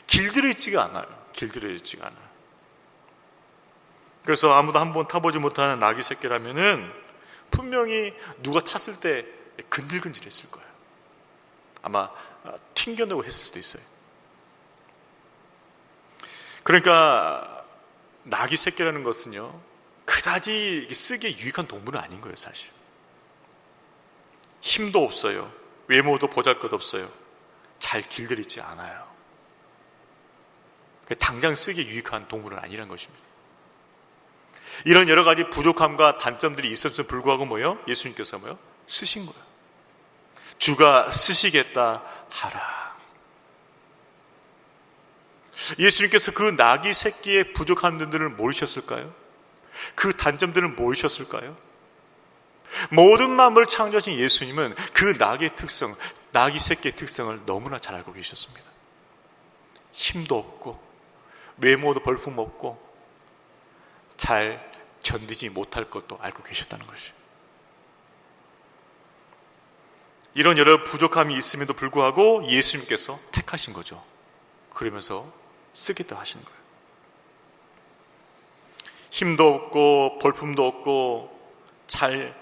길들여 있지가 않아요. 길들여 있지가 않아요. 그래서 아무도 한 번 타보지 못하는 나귀 새끼라면은 분명히 누가 탔을 때 근질근질했을 거예요. 아마 튕겨내고 했을 수도 있어요. 그러니까 나귀 새끼라는 것은요, 그다지 쓰기에 유익한 동물은 아닌 거예요. 사실 힘도 없어요. 외모도 보잘것없어요. 잘 길들이지 않아요. 당장 쓰기에 유익한 동물은 아니란 것입니다. 이런 여러 가지 부족함과 단점들이 있었음에도 불구하고 뭐요? 예수님께서 뭐요? 쓰신 거예요. 주가 쓰시겠다 하라. 예수님께서 그 나귀 새끼의 부족한 점들을 모르셨을까요? 그 단점들을 모르셨을까요? 모든 만물을 창조하신 예수님은 그 나귀의 특성, 나귀 새끼의 특성을 너무나 잘 알고 계셨습니다. 힘도 없고 외모도 볼품 없고 잘 견디지 못할 것도 알고 계셨다는 것이죠. 이런 여러 부족함이 있음에도 불구하고 예수님께서 택하신 거죠. 그러면서 쓰겠다 하시는 거예요. 힘도 없고 볼품도 없고 잘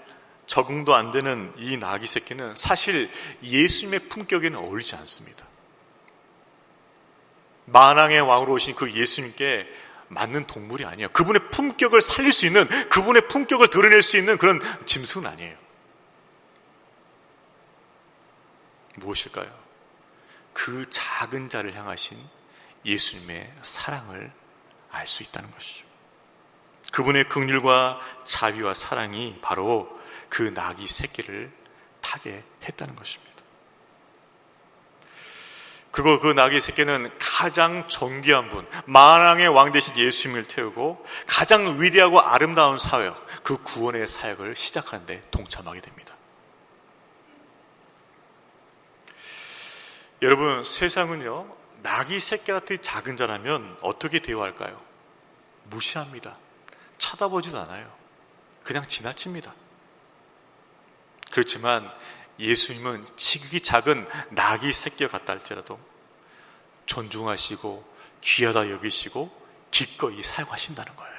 적응도 안 되는 이 나귀 새끼는 사실 예수님의 품격에는 어울리지 않습니다. 만왕의 왕으로 오신 그 예수님께 맞는 동물이 아니에요. 그분의 품격을 살릴 수 있는, 그분의 품격을 드러낼 수 있는 그런 짐승은 아니에요. 무엇일까요? 그 작은 자를 향하신 예수님의 사랑을 알 수 있다는 것이죠. 그분의 긍휼과 자비와 사랑이 바로 그 나귀 새끼를 타게 했다는 것입니다. 그리고 그 나귀 새끼는 가장 존귀한 분, 만왕의 왕 되신 예수님을 태우고 가장 위대하고 아름다운 사역, 그 구원의 사역을 시작하는 데 동참하게 됩니다. 여러분, 세상은요, 나귀 새끼 같은 작은 자라면 어떻게 대우할까요? 무시합니다. 쳐다보지도 않아요. 그냥 지나칩니다. 그렇지만 예수님은 지극히 작은 나귀 새끼와 같다 할지라도 존중하시고 귀하다 여기시고 기꺼이 사용하신다는 거예요.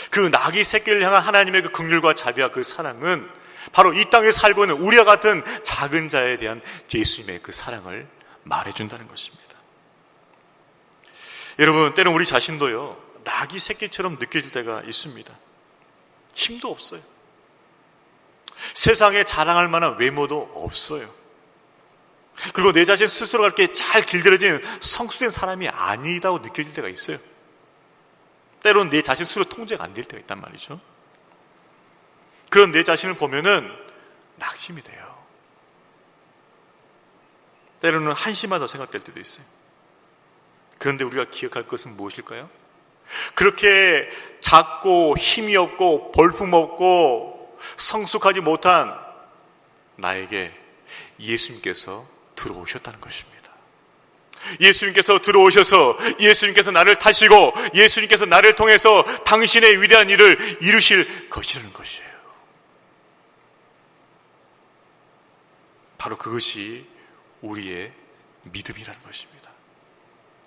그 나귀 새끼를 향한 하나님의 그 긍휼과 자비와 그 사랑은 바로 이 땅에 살고 있는 우리와 같은 작은 자에 대한 예수님의 그 사랑을 말해준다는 것입니다. 여러분, 때론 우리 자신도요, 나귀 새끼처럼 느껴질 때가 있습니다. 힘도 없어요. 세상에 자랑할 만한 외모도 없어요. 그리고 내 자신 스스로가 이렇게 잘 길들여진 성숙된 사람이 아니다고 느껴질 때가 있어요. 때로는 내 자신 스스로 통제가 안 될 때가 있단 말이죠. 그런 내 자신을 보면은 낙심이 돼요. 때로는 한심하다고 생각될 때도 있어요. 그런데 우리가 기억할 것은 무엇일까요? 그렇게 작고 힘이 없고 볼품없고 성숙하지 못한 나에게 예수님께서 들어오셨다는 것입니다. 예수님께서 들어오셔서 예수님께서 나를 타시고 예수님께서 나를 통해서 당신의 위대한 일을 이루실 것이라는 것이에요. 바로 그것이 우리의 믿음이라는 것입니다.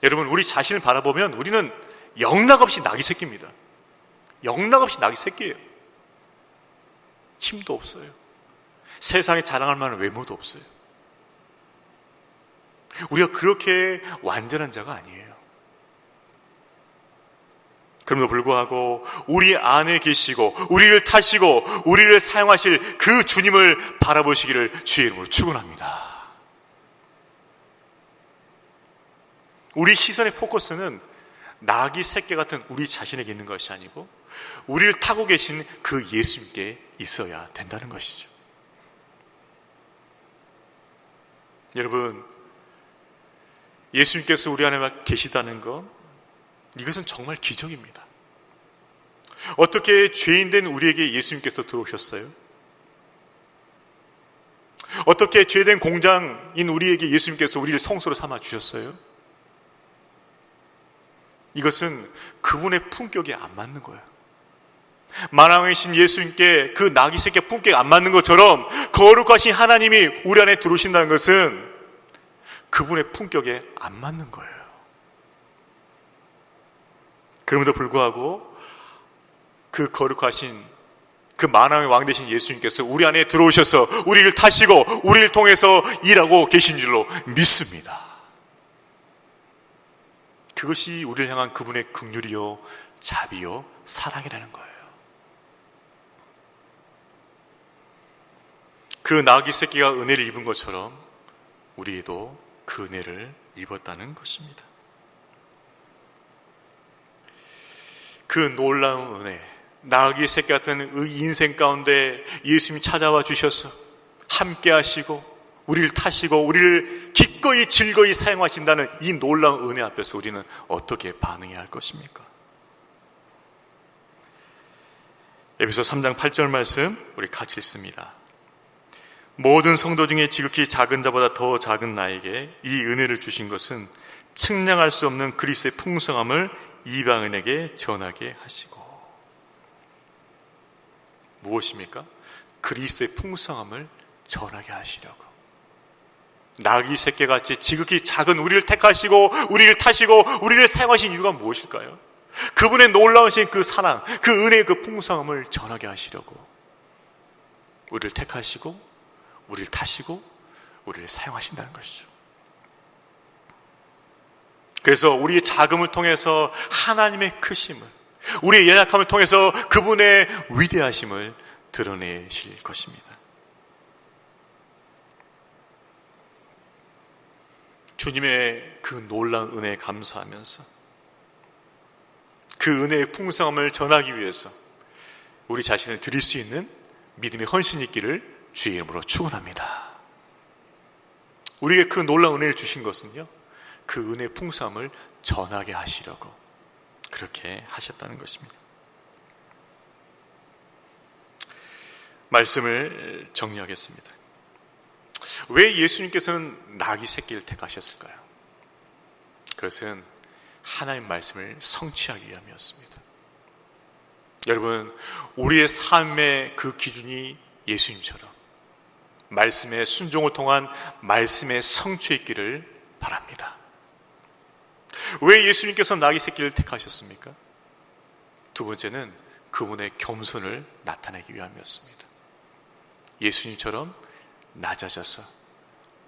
여러분, 우리 자신을 바라보면 우리는 영락없이 나귀 새끼입니다. 영락없이 나귀 새끼예요. 힘도 없어요. 세상에 자랑할 만한 외모도 없어요. 우리가 그렇게 완전한 자가 아니에요. 그럼에도 불구하고 우리 안에 계시고 우리를 타시고 우리를 사용하실 그 주님을 바라보시기를 주의 이름으로 축원합니다. 우리 시선의 포커스는 나귀 새끼 같은 우리 자신에게 있는 것이 아니고 우리를 타고 계신 그 예수님께 있어야 된다는 것이죠. 여러분, 예수님께서 우리 안에 계시다는 것, 이것은 정말 기적입니다. 어떻게 죄인된 우리에게 예수님께서 들어오셨어요? 어떻게 죄된 공장인 우리에게 예수님께서 우리를 성소로 삼아 주셨어요? 이것은 그분의 품격에 안 맞는 거예요. 만왕이신 예수님께 그 나귀 새끼 품격에 안 맞는 것처럼 거룩하신 하나님이 우리 안에 들어오신다는 것은 그분의 품격에 안 맞는 거예요. 그럼에도 불구하고 그 거룩하신 그 만왕의 왕 되신 예수님께서 우리 안에 들어오셔서 우리를 타시고 우리를 통해서 일하고 계신 줄로 믿습니다. 그것이 우리를 향한 그분의 긍휼이요 자비요 사랑이라는 거예요. 그 나귀 새끼가 은혜를 입은 것처럼 우리도 그 은혜를 입었다는 것입니다. 그 놀라운 은혜, 나귀 새끼 같은 인생 가운데 예수님이 찾아와 주셔서 함께 하시고 우리를 타시고 우리를 기꺼이 즐거이 사용하신다는 이 놀라운 은혜 앞에서 우리는 어떻게 반응해야 할 것입니까? 에베소 3장 8절 말씀 우리 같이 읽습니다. 모든 성도 중에 지극히 작은 자보다 더 작은 나에게 이 은혜를 주신 것은 측량할 수 없는 그리스도의 풍성함을 이방인에게 전하게 하시고. 무엇입니까? 그리스도의 풍성함을 전하게 하시려고. 나귀 새끼같이 지극히 작은 우리를 택하시고 우리를 타시고 우리를 사용하신 이유가 무엇일까요? 그분의 놀라우신 그 사랑, 그 은혜의 그 풍성함을 전하게 하시려고. 우리를 택하시고 우리를 타시고 우리를 사용하신다는 것이죠. 그래서 우리의 자금을 통해서 하나님의 크심을, 우리의 연약함을 통해서 그분의 위대하심을 드러내실 것입니다. 주님의 그 놀라운 은혜에 감사하면서 그 은혜의 풍성함을 전하기 위해서 우리 자신을 드릴 수 있는 믿음의 헌신이 있기를 주의 이름으로 축원합니다. 우리에게 그 놀라운 은혜를 주신 것은요, 그 은혜의 풍성함을 전하게 하시려고 그렇게 하셨다는 것입니다. 말씀을 정리하겠습니다. 왜 예수님께서는 나귀 새끼를 택하셨을까요? 그것은 하나님 말씀을 성취하기 위함이었습니다. 여러분, 우리의 삶의 그 기준이 예수님처럼 말씀의 순종을 통한 말씀의 성취에 있기를 바랍니다. 왜 예수님께서 나귀 새끼를 택하셨습니까? 두 번째는 그분의 겸손을 나타내기 위함이었습니다. 예수님처럼 낮아져서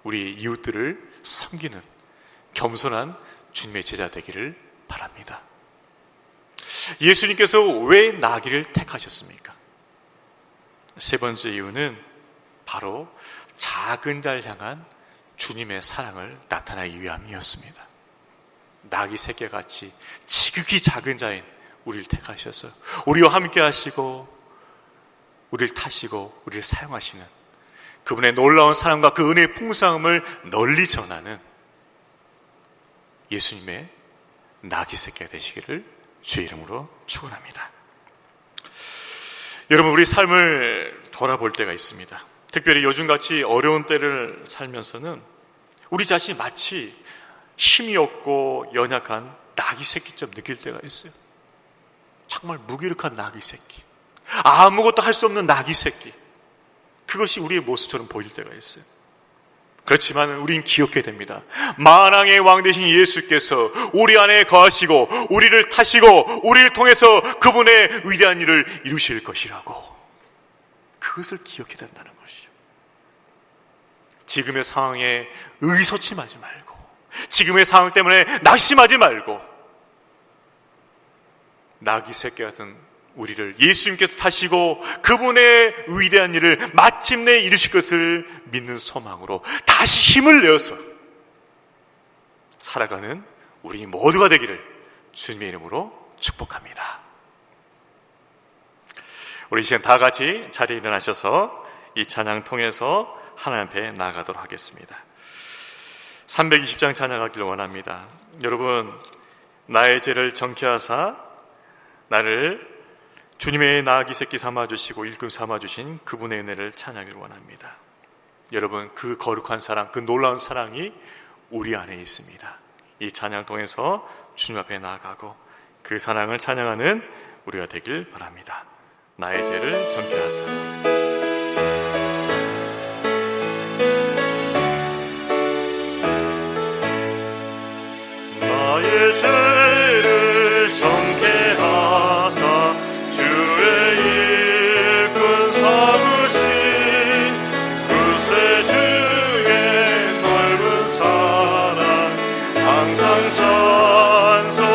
우리 이웃들을 섬기는 겸손한 주님의 제자 되기를 바랍니다. 예수님께서 왜 나귀를 택하셨습니까? 세 번째 이유는 바로 작은 자를 향한 주님의 사랑을 나타내기 위함이었습니다. 나귀 새끼같이 지극히 작은 자인 우리를 택하셔서 우리와 함께 하시고 우리를 타시고 우리를 사용하시는 그분의 놀라운 사랑과 그 은혜의 풍성함을 널리 전하는 예수님의 나귀 새끼가 되시기를 주의 이름으로 축원합니다. 여러분, 우리 삶을 돌아볼 때가 있습니다. 특별히 요즘같이 어려운 때를 살면서는 우리 자신이 마치 힘이 없고 연약한 나귀 새끼처럼 느낄 때가 있어요. 정말 무기력한 나귀 새끼, 아무것도 할 수 없는 나귀 새끼, 그것이 우리의 모습처럼 보일 때가 있어요. 그렇지만 우린 기억해야 됩니다. 만왕의 왕 되신 예수께서 우리 안에 거하시고 우리를 타시고 우리를 통해서 그분의 위대한 일을 이루실 것이라고, 그것을 기억해야 된다는 것이죠. 지금의 상황에 의기소침하지 말고, 지금의 상황 때문에 낙심하지 말고, 나귀 새끼 같은 우리를 예수님께서 타시고 그분의 위대한 일을 마침내 이루실 것을 믿는 소망으로 다시 힘을 내어서 살아가는 우리 모두가 되기를 주님의 이름으로 축복합니다. 우리 이 시간 다 같이 자리에 일어나셔서 이 찬양 통해서 하나님 앞에 나아가도록 하겠습니다. 320장 찬양하기를 원합니다. 여러분, 나의 죄를 정케하사 나를 주님의 나귀 새끼 삼아주시고 일꾼 삼아주신 그분의 은혜를 찬양하기를 원합니다. 여러분, 그 거룩한 사랑, 그 놀라운 사랑이 우리 안에 있습니다. 이 찬양 통해서 주님 앞에 나아가고 그 사랑을 찬양하는 우리가 되길 바랍니다. 나의 죄를 정케하사 나의 죄를 정케하사 주의 일꾼 삼으신 구세주의 넓은 사랑 항상 찬송합니다.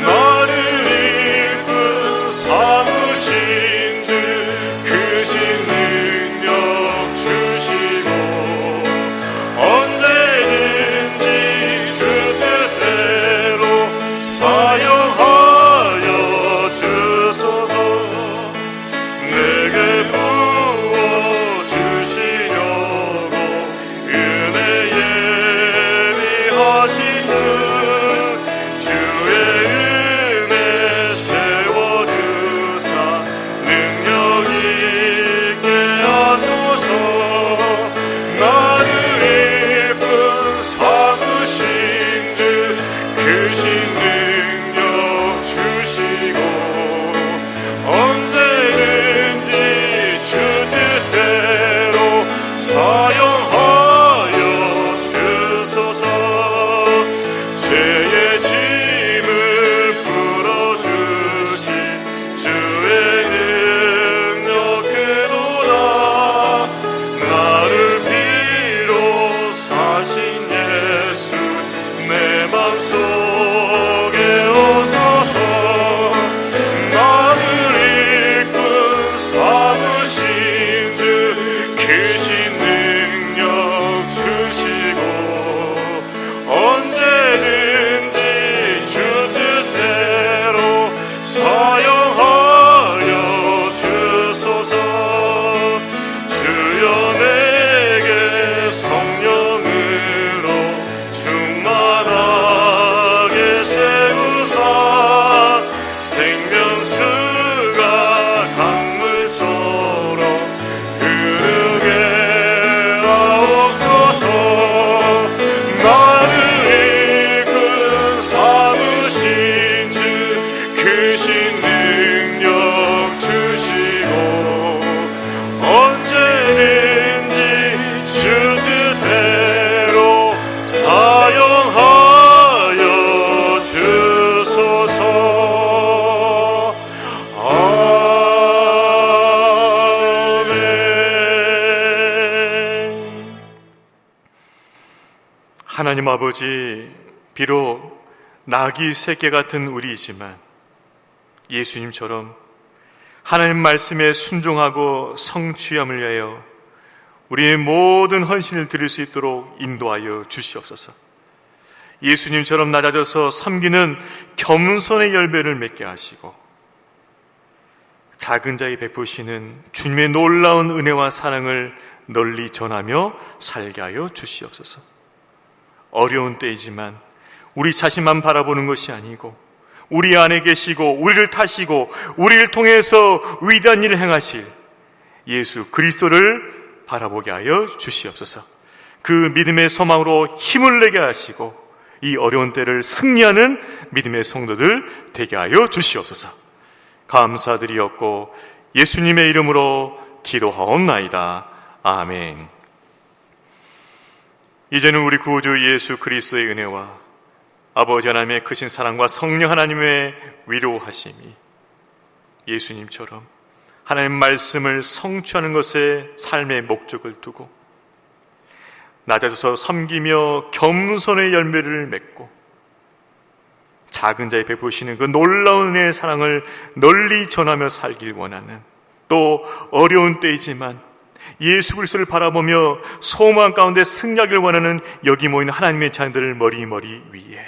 나를 일꾼 삼으신 하나님 아버지, 비록 나귀 새끼 같은 우리이지만 예수님처럼 하나님 말씀에 순종하고 성취함을 위하여 우리의 모든 헌신을 드릴 수 있도록 인도하여 주시옵소서. 예수님처럼 낮아져서 섬기는 겸손의 열매를 맺게 하시고 작은 자에 베푸시는 주님의 놀라운 은혜와 사랑을 널리 전하며 살게 하여 주시옵소서. 어려운 때이지만 우리 자신만 바라보는 것이 아니고 우리 안에 계시고 우리를 타시고 우리를 통해서 위대한 일을 행하실 예수 그리스도를 바라보게 하여 주시옵소서. 그 믿음의 소망으로 힘을 내게 하시고 이 어려운 때를 승리하는 믿음의 성도들 되게 하여 주시옵소서. 감사드리옵고 예수님의 이름으로 기도하옵나이다. 아멘. 이제는 우리 구주 예수 그리스도의 은혜와 아버지 하나님의 크신 사랑과 성령 하나님의 위로하심이 예수님처럼 하나님 말씀을 성취하는 것에 삶의 목적을 두고 낮아져서 섬기며 겸손의 열매를 맺고 작은 자에 베푸시는 그 놀라운 은혜의 사랑을 널리 전하며 살길 원하는, 또 어려운 때이지만 예수 그리스도를 바라보며 소망 가운데 승리하길 원하는 여기 모인 하나님의 자녀들을 머리 위에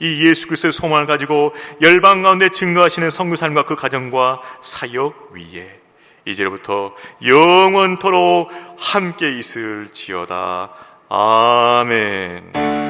이 예수 그리스도의 소망을 가지고 열방 가운데 증거하시는 선교 삶과 그 가정과 사역 위에 이제부터 영원토록 함께 있을지어다. 아멘.